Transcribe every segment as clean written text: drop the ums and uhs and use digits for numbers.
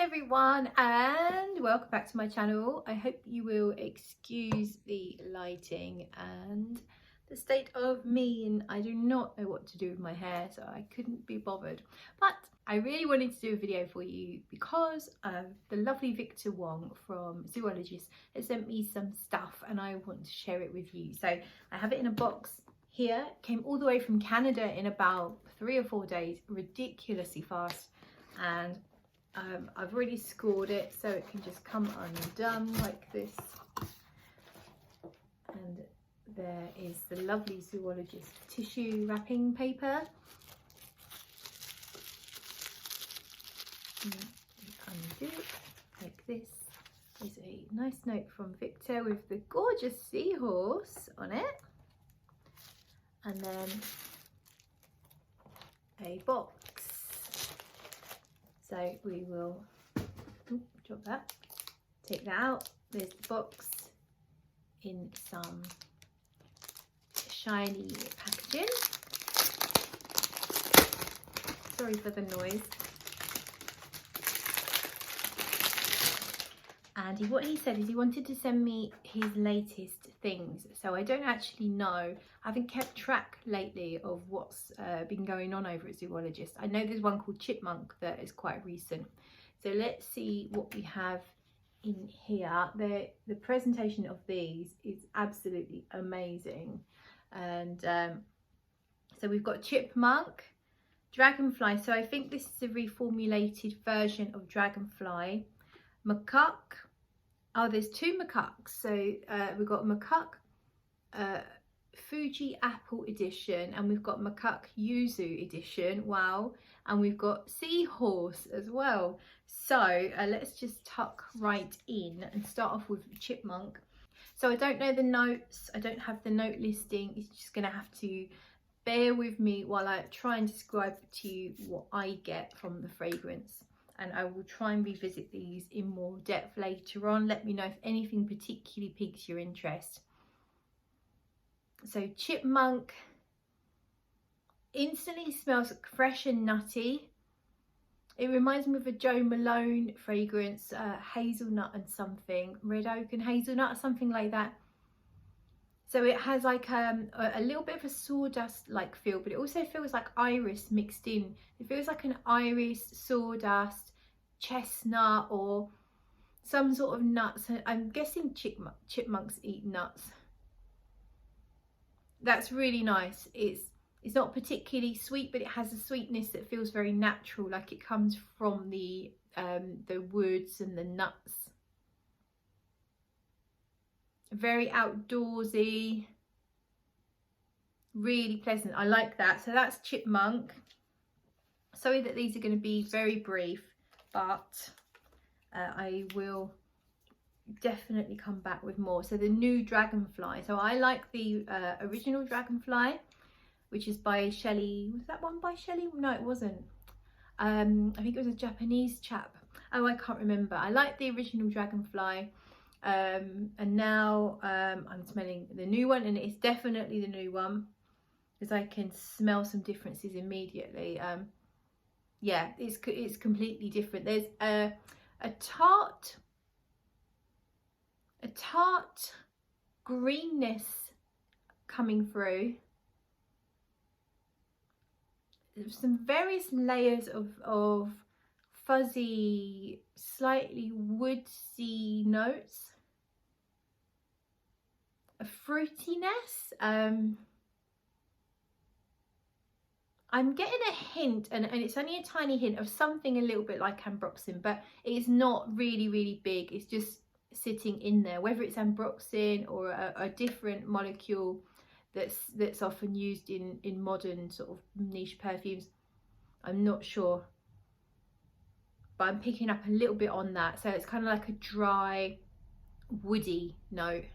everyone and welcome back to my channel. I hope you will excuse the lighting and the state of me, and I do not know what to do with my hair, so I couldn't be bothered. But I really wanted to do a video for you because the lovely Victor Wong from Zoologist has sent me some stuff and I want to share it with you. So I have it in a box here. It came all the way from Canada in about 3 or 4 days, ridiculously fast, and I've already scored it so it can just come undone like this. And there is the lovely Zoologist tissue wrapping paper. Undo it like this. There's a nice note from Victor with the gorgeous seahorse on it. And then a box. So we will drop that, take that out. There's the box in some shiny packaging. Sorry for the noise. And what he said is he wanted to send me his latest things. So I don't actually know. I haven't kept track lately of what's been going on over at Zoologist. I know there's one called Chipmunk that is quite recent. So let's see what we have in here. The presentation of these is absolutely amazing. And so we've got Chipmunk, Dragonfly. So I think this is a reformulated version of Dragonfly. Macaque. Oh, there's 2 macaques. So we've got Macaque Fuji Apple edition, and we've got Macaque Yuzu edition. Wow. And we've got Seahorse as well. So let's just tuck right in and start off with Chipmunk. So I don't know the notes. I don't have the note listing. It's just going to have to bear with me while I try and describe to you what I get from the fragrance. And I will try and revisit these in more depth later on. Let me know if anything particularly piques your interest. So Chipmunk instantly smells fresh and nutty. It reminds me of a Jo Malone fragrance, hazelnut and something, red oak and hazelnut or something like that. So it has like a little bit of a sawdust like feel, but it also feels like iris mixed in. It feels like an iris, sawdust, chestnut, or some sort of nuts. I'm guessing chipmunks eat nuts. That's really nice. It's not particularly sweet, but it has a sweetness that feels very natural, like it comes from the woods and the nuts. Very outdoorsy, really pleasant. I like that. So that's Chipmunk. Sorry that these are going to be very brief, but I will definitely come back with more. So the new Dragonfly. So I like the original Dragonfly, which is by Shelley. Was that one by Shelley? No, it wasn't. I think it was a Japanese chap. Oh, I can't remember. I like the original Dragonfly. And now I'm smelling the new one, and it's definitely the new one because I can smell some differences immediately. Yeah, it's completely different. There's a tart greenness coming through. There's some various layers of fuzzy, slightly woodsy notes, a fruitiness. I'm getting a hint, and it's only a tiny hint, of something a little bit like ambroxan, but it's not really big. It's just sitting in there, whether it's ambroxan or a different molecule that's often used in modern sort of niche perfumes. I'm not sure, but I'm picking up a little bit on that. So it's kind of like a dry, woody note,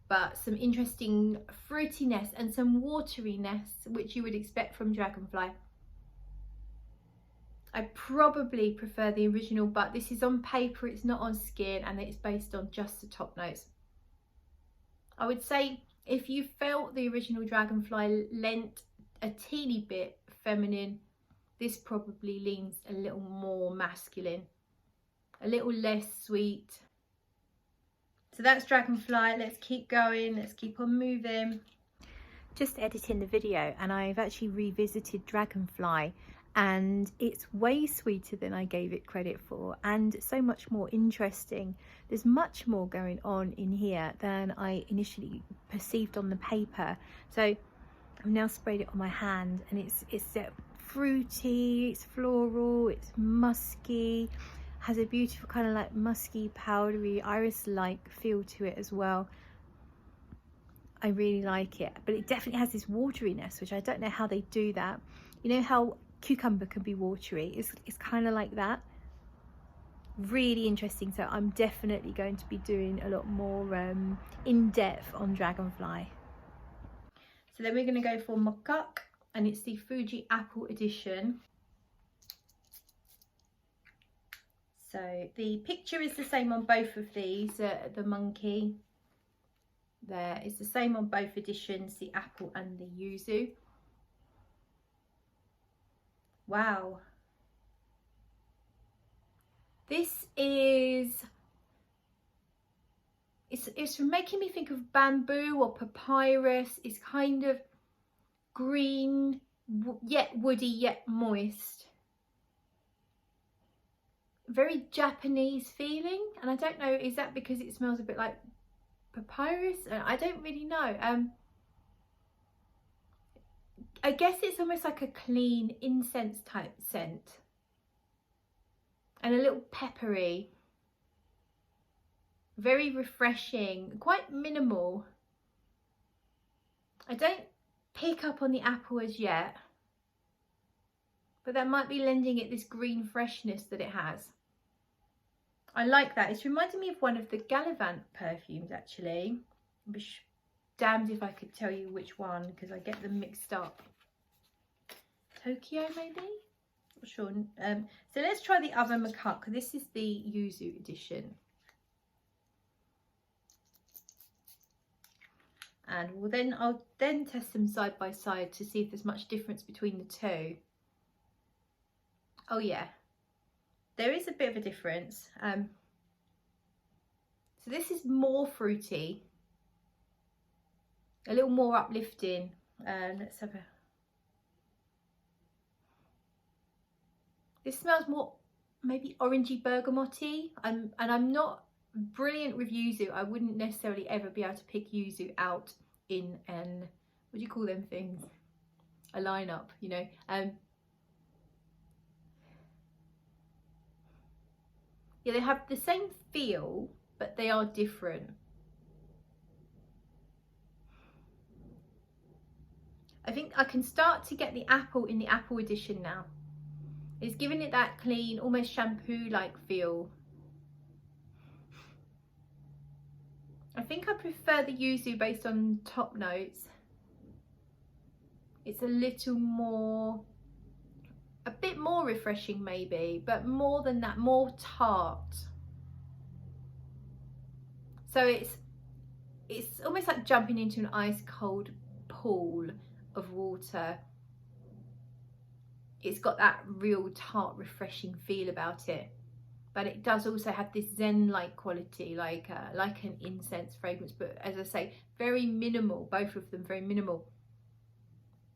but some interesting fruitiness and some wateriness, which you would expect from Dragonfly. I probably prefer the original, but this is on paper, it's not on skin, and it's based on just the top notes. I would say if you felt the original Dragonfly lent a teeny bit feminine, this probably leans a little more masculine, a little less sweet. So that's Dragonfly. Let's keep going, let's keep on moving. Just editing the video and I've actually revisited Dragonfly, and it's way sweeter than I gave it credit for, and so much more interesting. There's much more going on in here than I initially perceived on the paper. So I've now sprayed it on my hand, and it's fruity, it's floral, it's musky, has a beautiful kind of like musky, powdery, iris-like feel to it as well. I really like it, but it definitely has this wateriness, which I don't know how they do that. You know how cucumber can be watery? It's kind of like that. Really interesting. So I'm definitely going to be doing a lot more in depth on Dragonfly. So then we're going to go for Macaque, and it's the Fuji Apple edition. So the picture is the same on both of these, the monkey there is the same on both editions, the apple and the yuzu. Wow, this is, it's making me think of bamboo or papyrus. It's kind of green, yet woody, yet moist. Very Japanese feeling, and I don't know, is that because it smells a bit like papyrus? I don't really know. I guess it's almost like a clean incense type scent, and a little peppery, very refreshing, quite minimal. I don't pick up on the apple as yet, but that might be lending it this green freshness that it has. I like that. It's reminding me of one of the Gallivant perfumes, actually. I'm damned if I could tell you which one, because I get them mixed up. Tokyo, maybe? Not sure. So let's try the other Macaque. This is the Yuzu edition. And I'll then test them side by side to see if there's much difference between the two. Oh yeah, there is a bit of a difference. So this is more fruity, a little more uplifting. Let's have a. This smells more maybe orangey bergamoty. And I'm not brilliant with yuzu. I wouldn't necessarily ever be able to pick yuzu out in an, what do you call them things? A lineup, you know. Yeah, they have the same feel, but they are different. I think I can start to get the apple in the apple edition now. It's giving it that clean, almost shampoo-like feel. I think I prefer the yuzu based on top notes. It's a little more, a bit more refreshing maybe, but more than that, more tart. So it's almost like jumping into an ice cold pool of water. It's got that real tart, refreshing feel about it, but it does also have this zen-like quality, like an incense fragrance. But as I say, very minimal. Both of them very minimal,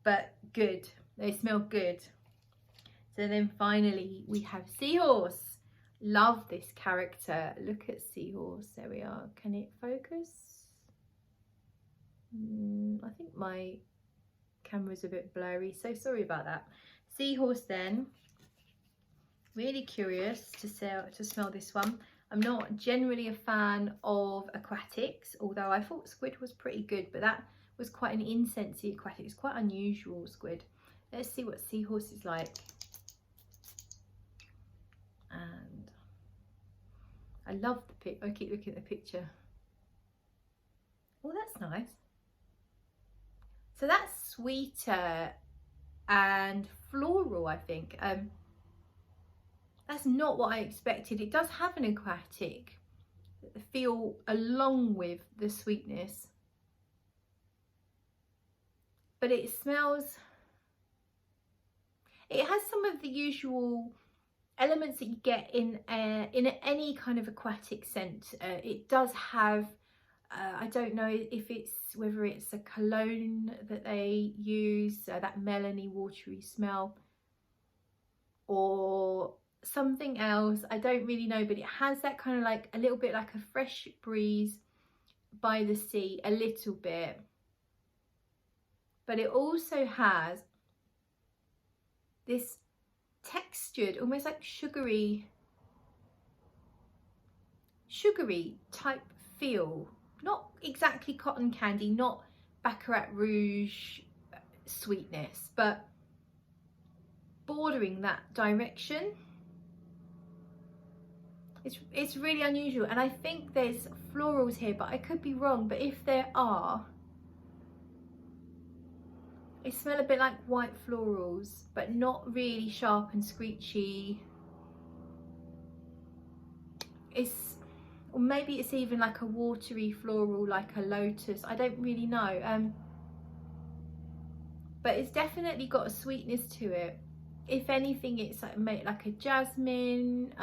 but good. They smell good. So then finally we have Seahorse. Love this character. Look at Seahorse. There we are. Can it focus? I think my camera's a bit blurry, so sorry about that. Seahorse then. Really curious to smell this one. I'm not generally a fan of aquatics, although I thought squid was pretty good, but that was quite an incensey aquatic. It's quite unusual squid. Let's see what Seahorse is like. And I love the pic. I keep looking at the picture. Oh, that's nice. So that's sweeter and floral, I think. That's not what I expected. It does have an aquatic feel along with the sweetness, but it smells, it has some of the usual elements that you get in any kind of aquatic scent. It does have, I don't know if it's whether it's a cologne that they use, that melony watery smell, or something else, I don't really know, but it has that kind of like a little bit like a fresh breeze by the sea, a little bit, but it also has this textured, almost like sugary type feel. Not exactly cotton candy, not Baccarat Rouge sweetness, but bordering that direction. It's really unusual, and I think there's florals here, but I could be wrong. But if there are, they smell a bit like white florals, but not really sharp and screechy. Or maybe it's even like a watery floral, like a lotus. I don't really know. But it's definitely got a sweetness to it. If anything, it's like a jasmine.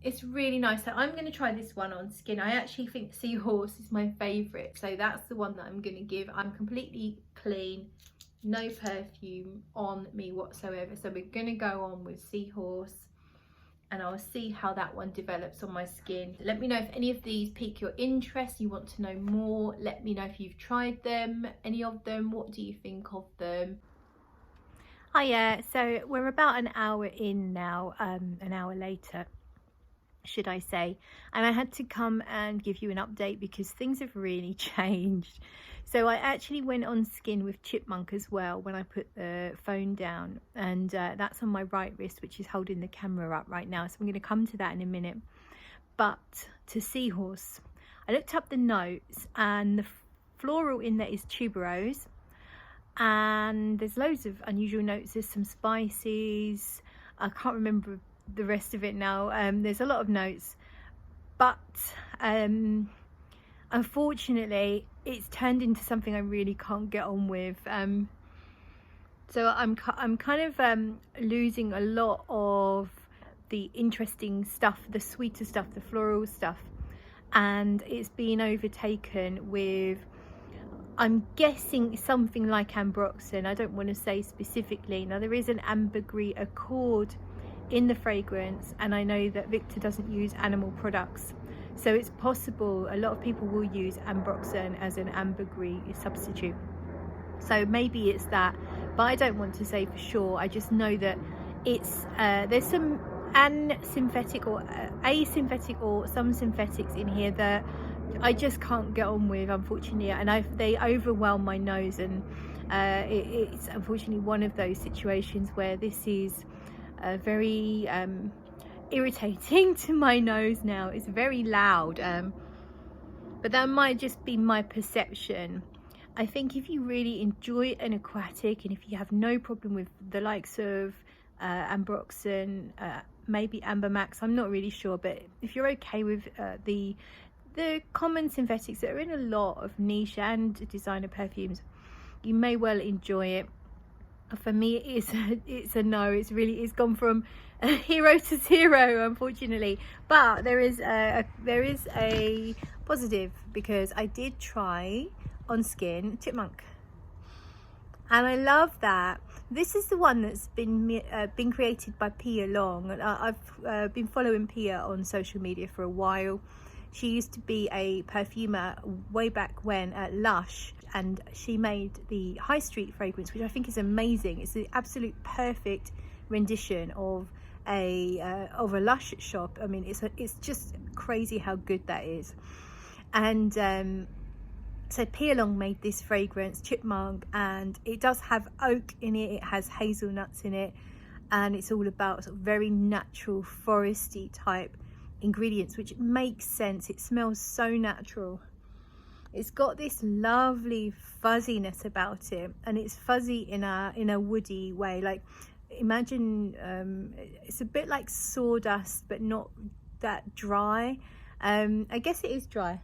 It's really nice. So I'm going to try this one on skin. I actually think Seahorse is my favourite, so that's the one that I'm going to give. I'm completely clean, no perfume on me whatsoever, so we're going to go on with Seahorse, and I'll see how that one develops on my skin. Let me know if any of these pique your interest, you want to know more. Let me know if you've tried them, any of them, what do you think of them. Hiya, so we're about an hour in now, an hour later should I say, and I had to come and give you an update because things have really changed. So I actually went on skin with Chipmunk as well when I put the phone down, and that's on my right wrist, which is holding the camera up right now, so I'm going to come to that in a minute. But to Seahorse, I looked up the notes, and the floral in there is tuberose, and there's loads of unusual notes. There's some spices, I can't remember the rest of it now. There's a lot of notes, but unfortunately it's turned into something I really can't get on with. So I'm kind of losing a lot of the interesting stuff, the sweeter stuff, the floral stuff, and it's been overtaken with, I'm guessing, something like ambroxan. I don't want to say specifically. Now there is an ambergris accord in the fragrance, and I know that Victor doesn't use animal products, so it's possible a lot of people will use ambroxan as an ambergris substitute, so maybe it's that, but I don't want to say for sure. I just know that it's there's some synthetic or asynthetic or some synthetics in here that I just can't get on with, unfortunately, and they overwhelm my nose, and it's unfortunately one of those situations where this is very irritating to my nose now. It's very loud, but that might just be my perception. I think if you really enjoy an aquatic, and if you have no problem with the likes of ambroxan, maybe amber max, I'm not really sure, but if you're okay with the common synthetics that are in a lot of niche and designer perfumes, you may well enjoy it. For me, it's a no. It's gone from a hero to zero, unfortunately. But there is a positive, because I did try on skin Chipmunk, and I love that. This is the one that's been created by Pia Long. I've been following Pia on social media for a while. She used to be a perfumer way back when at Lush, and she made the High Street fragrance, which I think is amazing. It's the absolute perfect rendition of a Lush shop. I mean, it's just crazy how good that is. And so Pia Long made this fragrance, Chipmunk, and it does have oak in it. It has hazelnuts in it, and it's all about sort of very natural foresty type ingredients, which makes sense. It smells so natural. It's got this lovely fuzziness about it, and it's fuzzy in a woody way. Like, imagine it's a bit like sawdust, but not that dry. I guess it is dry,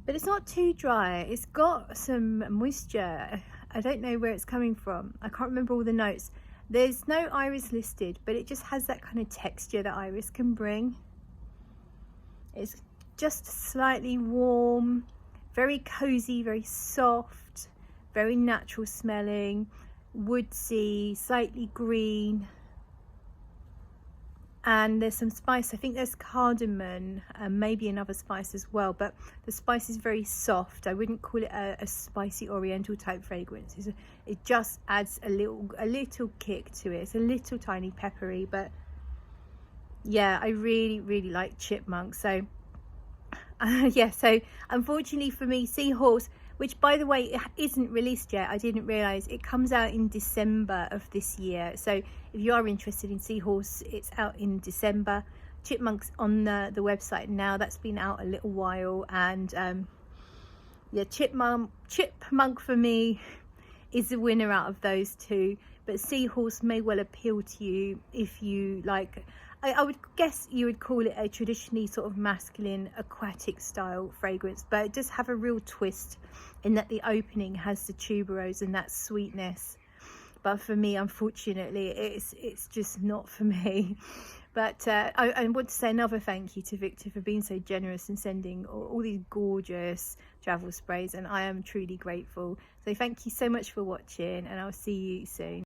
but it's not too dry. It's got some moisture, I don't know where it's coming from. I can't remember all the notes. There's no iris listed, but it just has that kind of texture that iris can bring. It's just slightly warm, very cozy, very soft, very natural smelling, woodsy, slightly green. And there's some spice. I think there's cardamom and maybe another spice as well, but the spice is very soft. I wouldn't call it a spicy oriental type fragrance. It just adds a little kick to it. It's a little tiny peppery, but yeah, I really like Chipmunk. So yeah, so unfortunately for me, Seahorse, which by the way it isn't released yet, I didn't realize it comes out in December of this year. So if you are interested in Seahorse, it's out in December. Chipmunk's on the website now. That's been out a little while. And yeah, Chipmunk for me is the winner out of those two, but Seahorse may well appeal to you if you like. I would guess you would call it a traditionally sort of masculine aquatic style fragrance, but it does have a real twist in that the opening has the tuberose and that sweetness. But for me, unfortunately, it's just not for me. But I want to say another thank you to Victor for being so generous and sending all these gorgeous travel sprays, and I am truly grateful. So thank you so much for watching, and I'll see you soon.